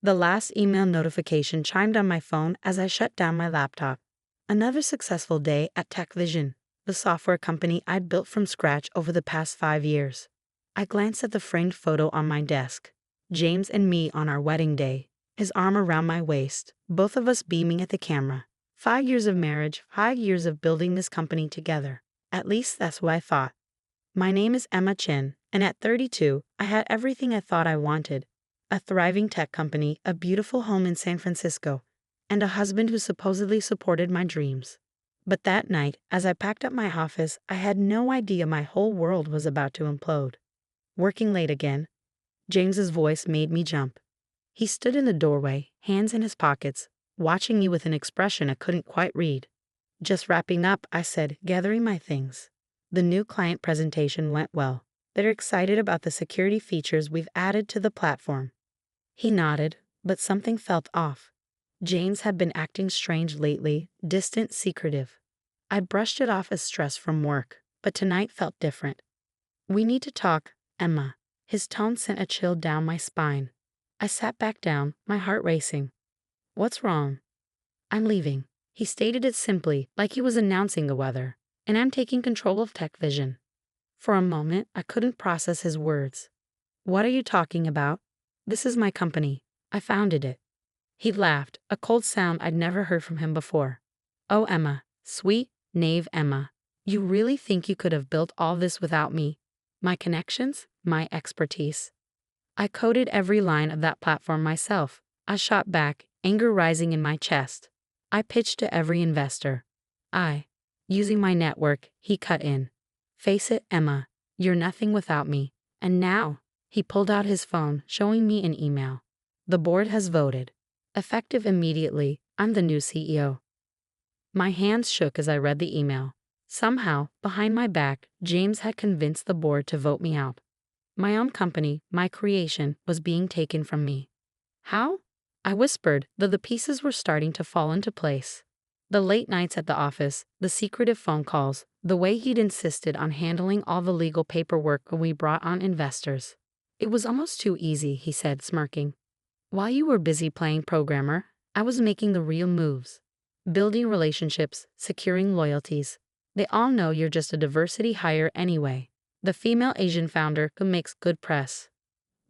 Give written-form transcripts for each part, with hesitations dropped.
The last email notification chimed on my phone as I shut down my laptop. Another successful day at TechVision, the software company I'd built from scratch over the past 5 years. I glanced at the framed photo on my desk. James and me on our wedding day, his arm around my waist, both of us beaming at the camera. 5 years of marriage, 5 years of building this company together. At least that's what I thought. My name is Emma Chin, and at 32, I had everything I thought I wanted. A thriving tech company, a beautiful home in San Francisco, and a husband who supposedly supported my dreams. But that night, as I packed up my office, I had no idea my whole world was about to implode. Working late again, James's voice made me jump. He stood in the doorway, hands in his pockets, watching me with an expression I couldn't quite read. Just wrapping up, I said, gathering my things. The new client presentation went well. They're excited about the security features we've added to the platform. He nodded, but something felt off. James had been acting strange lately, distant, secretive. I brushed it off as stress from work, but tonight felt different. We need to talk, Emma. His tone sent a chill down my spine. I sat back down, my heart racing. What's wrong? I'm leaving. He stated it simply, like he was announcing the weather, and I'm taking control of TechVision. For a moment, I couldn't process his words. What are you talking about? This is my company. I founded it. He laughed, a cold sound I'd never heard from him before. Oh, Emma, sweet, naive Emma. You really think you could have built all this without me? My connections? My expertise? I coded every line of that platform myself. I shot back, anger rising in my chest. I pitched to every investor. Using my network, he cut in. Face it, Emma, you're nothing without me. And now, he pulled out his phone, showing me an email. The board has voted. Effective immediately, I'm the new CEO. My hands shook as I read the email. Somehow, behind my back, James had convinced the board to vote me out. My own company, my creation, was being taken from me. How? I whispered, though the pieces were starting to fall into place. The late nights at the office, the secretive phone calls, the way he'd insisted on handling all the legal paperwork when we brought on investors. It was almost too easy, he said, smirking. While you were busy playing programmer, I was making the real moves. Building relationships, securing loyalties. They all know you're just a diversity hire anyway. The female Asian founder who makes good press.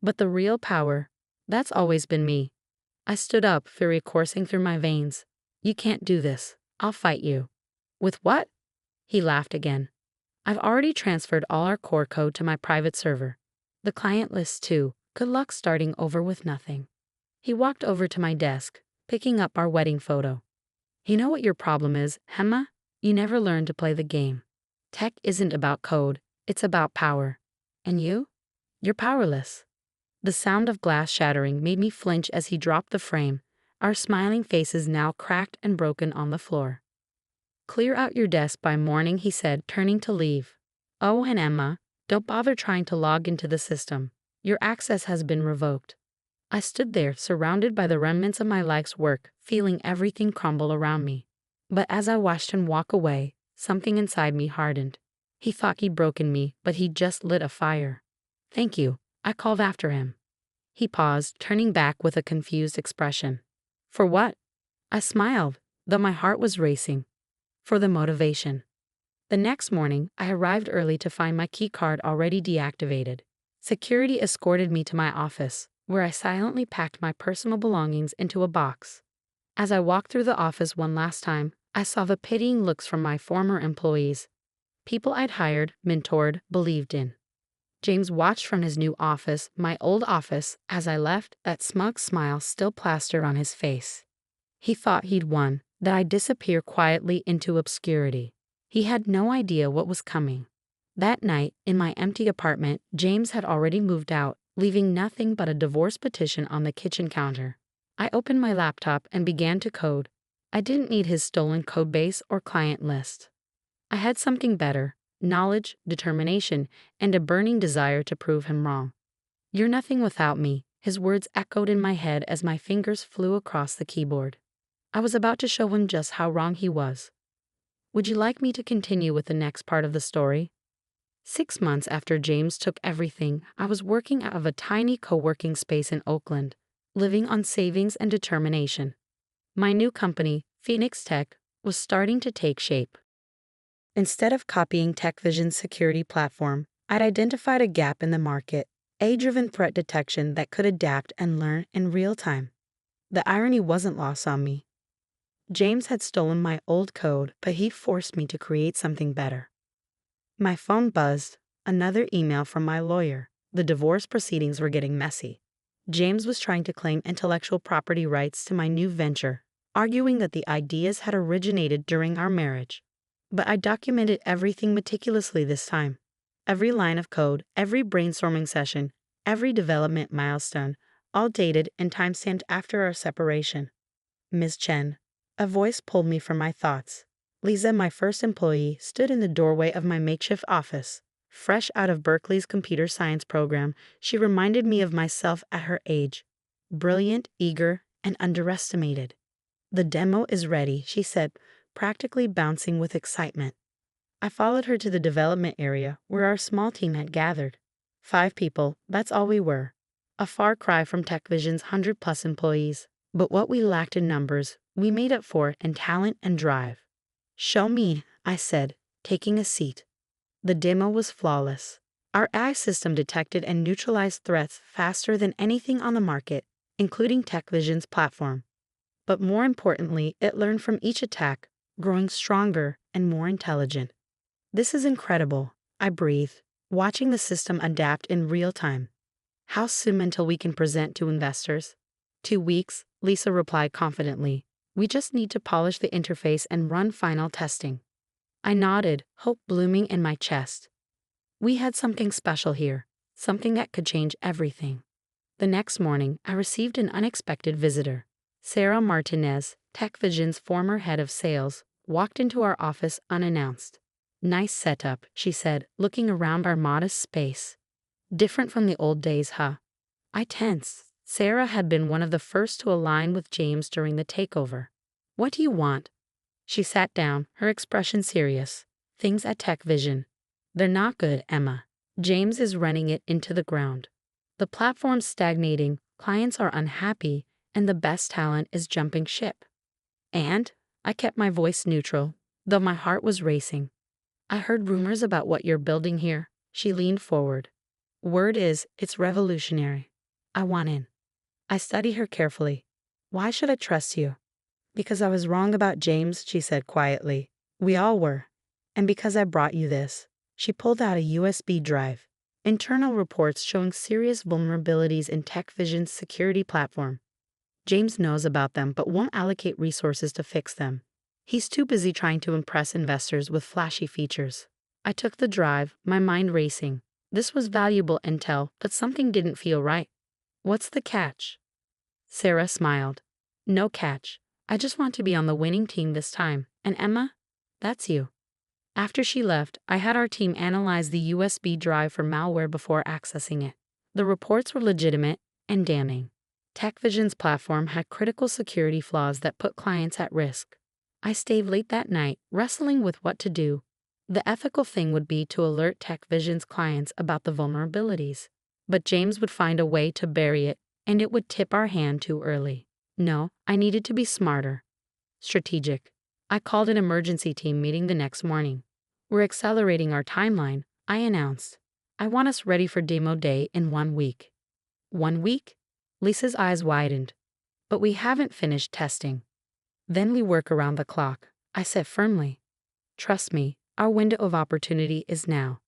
But the real power, that's always been me. I stood up, fury coursing through my veins. You can't do this. I'll fight you. With what? He laughed again. I've already transferred all our core code to my private server. The client list too. Good luck starting over with nothing. He walked over to my desk, picking up our wedding photo. You know what your problem is, Emma? You never learned to play the game. Tech isn't about code, it's about power. And you? You're powerless. The sound of glass shattering made me flinch as he dropped the frame, our smiling faces now cracked and broken on the floor. Clear out your desk by morning, he said, turning to leave. Oh, and Emma, don't bother trying to log into the system. Your access has been revoked. I stood there, surrounded by the remnants of my life's work, feeling everything crumble around me. But as I watched him walk away, something inside me hardened. He thought he'd broken me, but he'd just lit a fire. Thank you, I called after him. He paused, turning back with a confused expression. For what? I smiled, though my heart was racing. For the motivation. The next morning, I arrived early to find my key card already deactivated. Security escorted me to my office, where I silently packed my personal belongings into a box. As I walked through the office one last time, I saw the pitying looks from my former employees. People I'd hired, mentored, believed in. James watched from his new office, my old office, as I left, that smug smile still plastered on his face. He thought he'd won, that I'd disappear quietly into obscurity. He had no idea what was coming. That night, in my empty apartment, James had already moved out, leaving nothing but a divorce petition on the kitchen counter. I opened my laptop and began to code. I didn't need his stolen codebase or client list. I had something better, knowledge, determination, and a burning desire to prove him wrong. You're nothing without me, his words echoed in my head as my fingers flew across the keyboard. I was about to show him just how wrong he was. Would you like me to continue with the next part of the story? 6 months after James took everything, I was working out of a tiny co-working space in Oakland, living on savings and determination. My new company, Phoenix Tech, was starting to take shape. Instead of copying TechVision's security platform, I'd identified a gap in the market, AI-driven threat detection that could adapt and learn in real time. The irony wasn't lost on me. James had stolen my old code, but he forced me to create something better. My phone buzzed, another email from my lawyer. The divorce proceedings were getting messy. James was trying to claim intellectual property rights to my new venture, arguing that the ideas had originated during our marriage. But I documented everything meticulously this time. Every line of code, every brainstorming session, every development milestone, all dated and timestamped after our separation. Ms. Chen. A voice pulled me from my thoughts. Lisa, my first employee, stood in the doorway of my makeshift office. Fresh out of Berkeley's computer science program, she reminded me of myself at her age. Brilliant, eager, and underestimated. The demo is ready, she said, practically bouncing with excitement. I followed her to the development area where our small team had gathered. 5 people, that's all we were. A far cry from TechVision's 100+ employees. But what we lacked in numbers, we made up for in talent and drive. Show me, I said, taking a seat. The demo was flawless. Our AI system detected and neutralized threats faster than anything on the market, including TechVision's platform. But more importantly, it learned from each attack, growing stronger and more intelligent. This is incredible, I breathed, watching the system adapt in real time. How soon until we can present to investors? 2 weeks, Lisa replied confidently. We just need to polish the interface and run final testing. I nodded, hope blooming in my chest. We had something special here, something that could change everything. The next morning, I received an unexpected visitor. Sarah Martinez, TechVision's former head of sales, walked into our office unannounced. Nice setup, she said, looking around our modest space. Different from the old days, huh? I tensed. Sarah had been one of the first to align with James during the takeover. What do you want? She sat down, her expression serious. Things at TechVision. They're not good, Emma. James is running it into the ground. The platform's stagnating, clients are unhappy, and the best talent is jumping ship. And I kept my voice neutral, though my heart was racing. I heard rumors about what you're building here. She leaned forward. Word is, it's revolutionary. I want in. I studied her carefully. Why should I trust you? Because I was wrong about James, she said quietly. We all were. And because I brought you this. She pulled out a USB drive. Internal reports showing serious vulnerabilities in TechVision's security platform. James knows about them but won't allocate resources to fix them. He's too busy trying to impress investors with flashy features. I took the drive, my mind racing. This was valuable intel, but something didn't feel right. What's the catch? Sarah smiled. No catch. I just want to be on the winning team this time. And Emma? That's you. After she left, I had our team analyze the USB drive for malware before accessing it. The reports were legitimate and damning. TechVision's platform had critical security flaws that put clients at risk. I stayed late that night, wrestling with what to do. The ethical thing would be to alert TechVision's clients about the vulnerabilities. But James would find a way to bury it, and it would tip our hand too early. No, I needed to be smarter. Strategic. I called an emergency team meeting the next morning. We're accelerating our timeline, I announced. I want us ready for demo day in 1 week. 1 week? Lisa's eyes widened. But we haven't finished testing. Then we work around the clock, I said firmly. Trust me, our window of opportunity is now.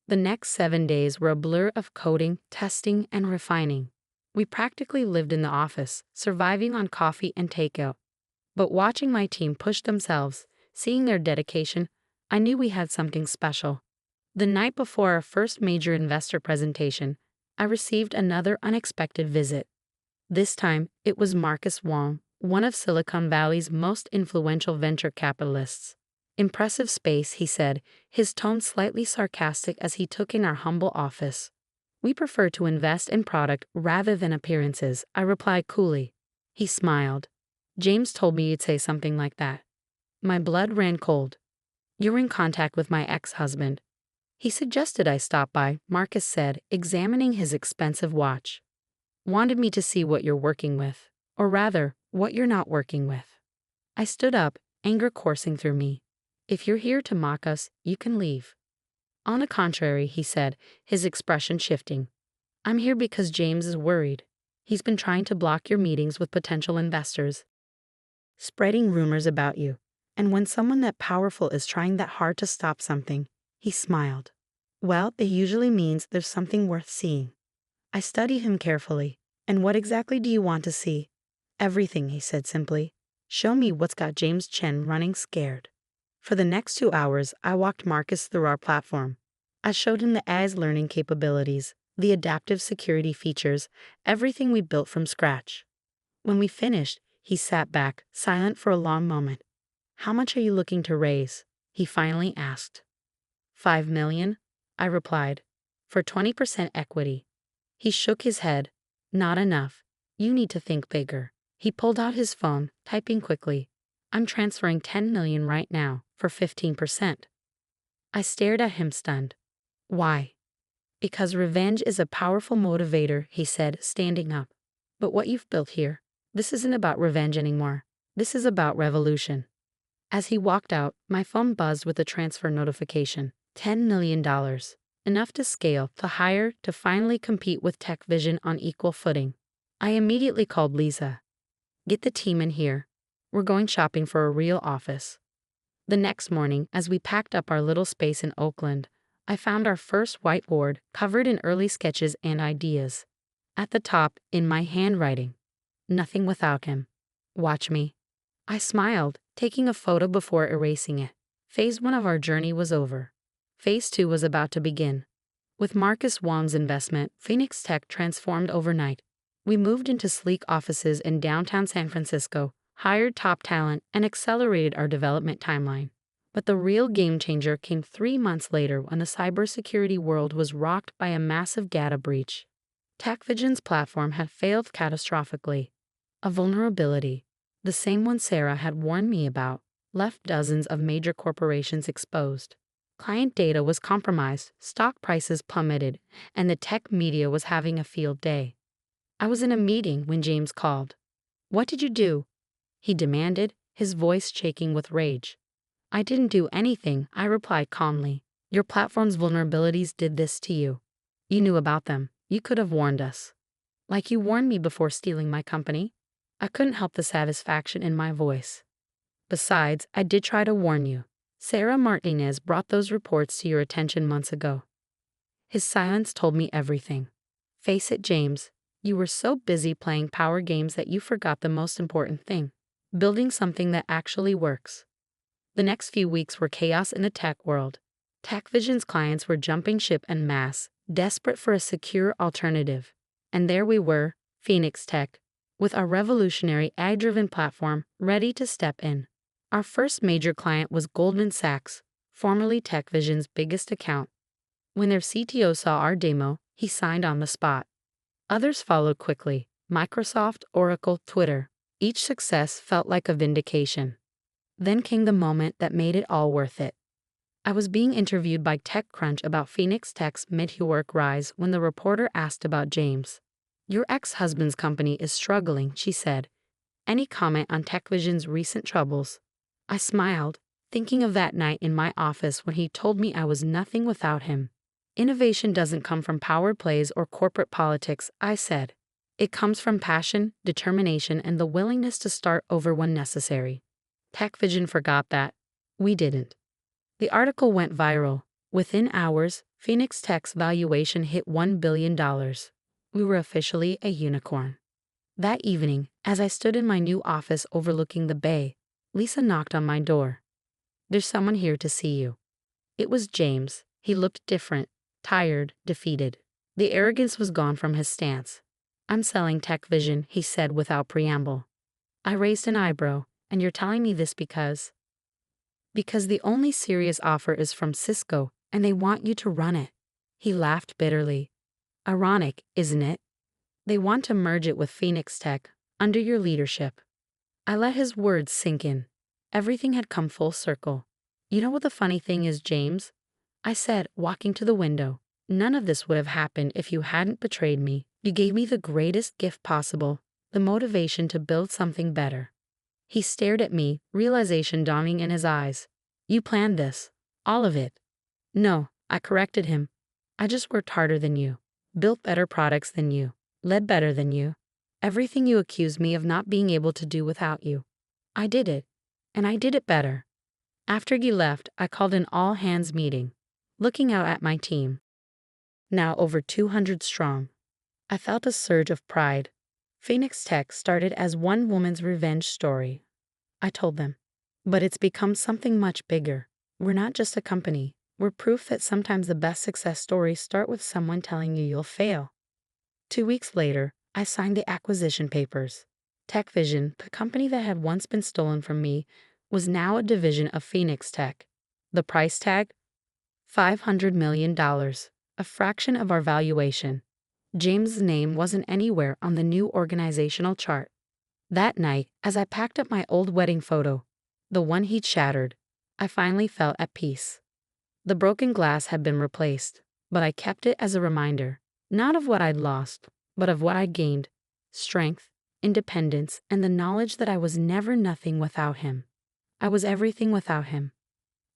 The next 7 days were a blur of coding, testing, and refining. We practically lived in the office, surviving on coffee and takeout. But watching my team push themselves, seeing their dedication, I knew we had something special. The night before our first major investor presentation, I received another unexpected visit. This time, it was Marcus Wong, one of Silicon Valley's most influential venture capitalists. Impressive space, he said, his tone slightly sarcastic as he took in our humble office. We prefer to invest in product rather than appearances, I replied coolly. He smiled. James told me you'd say something like that. My blood ran cold. You're in contact with my ex-husband. He suggested I stop by, Marcus said, examining his expensive watch. Wanted me to see what you're working with. Or rather, what you're not working with. I stood up, anger coursing through me. If you're here to mock us, you can leave. On the contrary, he said, his expression shifting. I'm here because James is worried. He's been trying to block your meetings with potential investors, spreading rumors about you. And when someone that powerful is trying that hard to stop something, he smiled. Well, it usually means there's something worth seeing. I study him carefully. And what exactly do you want to see? Everything, he said simply. Show me what's got James Chen running scared. For the next 2 hours, I walked Marcus through our platform. I showed him the AI's learning capabilities, the adaptive security features, everything we built from scratch. When we finished, he sat back, silent for a long moment. How much are you looking to raise? He finally asked. 5 million, I replied, for 20% equity. He shook his head. Not enough. You need to think bigger. He pulled out his phone, typing quickly. I'm transferring 10 million right now, for 15%. I stared at him stunned. Why? Because revenge is a powerful motivator, he said, standing up. But what you've built here, this isn't about revenge anymore. This is about revolution. As he walked out, my phone buzzed with a transfer notification. $10 million. Enough to scale, to hire, to finally compete with TechVision on equal footing. I immediately called Lisa. Get the team in here. We're going shopping for a real office. The next morning, as we packed up our little space in Oakland, I found our first whiteboard covered in early sketches and ideas. At the top, in my handwriting, nothing without him. Watch me. I smiled, taking a photo before erasing it. Phase 1 of our journey was over. Phase 2 was about to begin. With Marcus Wong's investment, Phoenix Tech transformed overnight. We moved into sleek offices in downtown San Francisco, hired top talent, and accelerated our development timeline. But the real game changer came 3 months later when the cybersecurity world was rocked by a massive data breach. TechVision's platform had failed catastrophically. A vulnerability, the same one Sarah had warned me about, left dozens of major corporations exposed. Client data was compromised, stock prices plummeted, and the tech media was having a field day. I was in a meeting when James called. What did you do? He demanded, his voice shaking with rage. I didn't do anything, I replied calmly. Your platform's vulnerabilities did this to you. You knew about them. You could have warned us. Like you warned me before stealing my company? I couldn't help the satisfaction in my voice. Besides, I did try to warn you. Sarah Martinez brought those reports to your attention months ago. His silence told me everything. Face it, James. You were so busy playing power games that you forgot the most important thing. Building something that actually works. The next few weeks were chaos in the tech world. TechVision's clients were jumping ship en masse, desperate for a secure alternative. And there we were, Phoenix Tech, with our revolutionary AI-driven platform ready to step in. Our first major client was Goldman Sachs, formerly TechVision's biggest account. When their CTO saw our demo, he signed on the spot. Others followed quickly: Microsoft, Oracle, Twitter. Each success felt like a vindication. Then came the moment that made it all worth it. I was being interviewed by TechCrunch about Phoenix Tech's meteoric rise when the reporter asked about James. Your ex-husband's company is struggling, she said. Any comment on TechVision's recent troubles? I smiled, thinking of that night in my office when he told me I was nothing without him. Innovation doesn't come from power plays or corporate politics, I said. It comes from passion, determination, and the willingness to start over when necessary. TechVision forgot that. We didn't. The article went viral. Within hours, Phoenix Tech's valuation hit $1 billion. We were officially a unicorn. That evening, as I stood in my new office overlooking the bay, Lisa knocked on my door. There's someone here to see you. It was James. He looked different, tired, defeated. The arrogance was gone from his stance. I'm selling TechVision, he said without preamble. I raised an eyebrow. And you're telling me this because the only serious offer is from Cisco, and they want you to run it. He laughed bitterly. Ironic, isn't it? They want to merge it with Phoenix Tech, under your leadership. I let his words sink in. Everything had come full circle. You know what the funny thing is, James? I said, walking to the window. None of this would have happened if you hadn't betrayed me, You gave me the greatest gift possible, the motivation to build something better. He stared at me, realization dawning in his eyes. You planned this. All of it. No, I corrected him. I just worked harder than you, built better products than you, led better than you. Everything you accused me of not being able to do without you. I did it. And I did it better. After he left, I called an all-hands meeting, looking out at my team, now over 200 strong. I felt a surge of pride. Phoenix Tech started as one woman's revenge story, I told them. But it's become something much bigger. We're not just a company. We're proof that sometimes the best success stories start with someone telling you you'll fail. 2 weeks later, I signed the acquisition papers. TechVision, the company that had once been stolen from me, was now a division of Phoenix Tech. The price tag? $500 million, a fraction of our valuation. James's name wasn't anywhere on the new organizational chart. That night, as I packed up my old wedding photo, the one he'd shattered, I finally felt at peace. The broken glass had been replaced, but I kept it as a reminder, not of what I'd lost, but of what I'd gained: strength, independence, and the knowledge that I was never nothing without him. I was everything without him.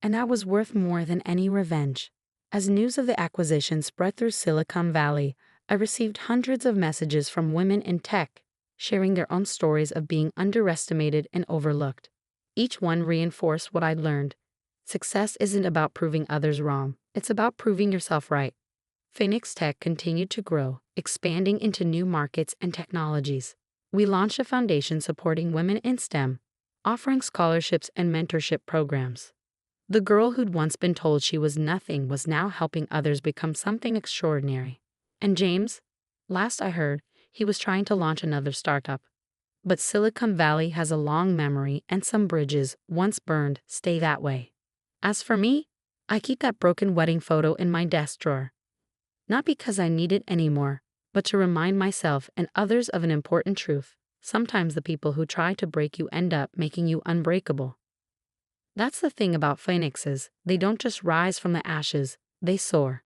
And I was worth more than any revenge. As news of the acquisition spread through Silicon Valley, I received hundreds of messages from women in tech, sharing their own stories of being underestimated and overlooked. Each one reinforced what I'd learned. Success isn't about proving others wrong, it's about proving yourself right. Phoenix Tech continued to grow, expanding into new markets and technologies. We launched a foundation supporting women in STEM, offering scholarships and mentorship programs. The girl who'd once been told she was nothing was now helping others become something extraordinary. And James? Last I heard, he was trying to launch another startup. But Silicon Valley has a long memory, and some bridges, once burned, stay that way. As for me, I keep that broken wedding photo in my desk drawer. Not because I need it anymore, but to remind myself and others of an important truth. Sometimes the people who try to break you end up making you unbreakable. That's the thing about phoenixes. They don't just rise from the ashes, they soar.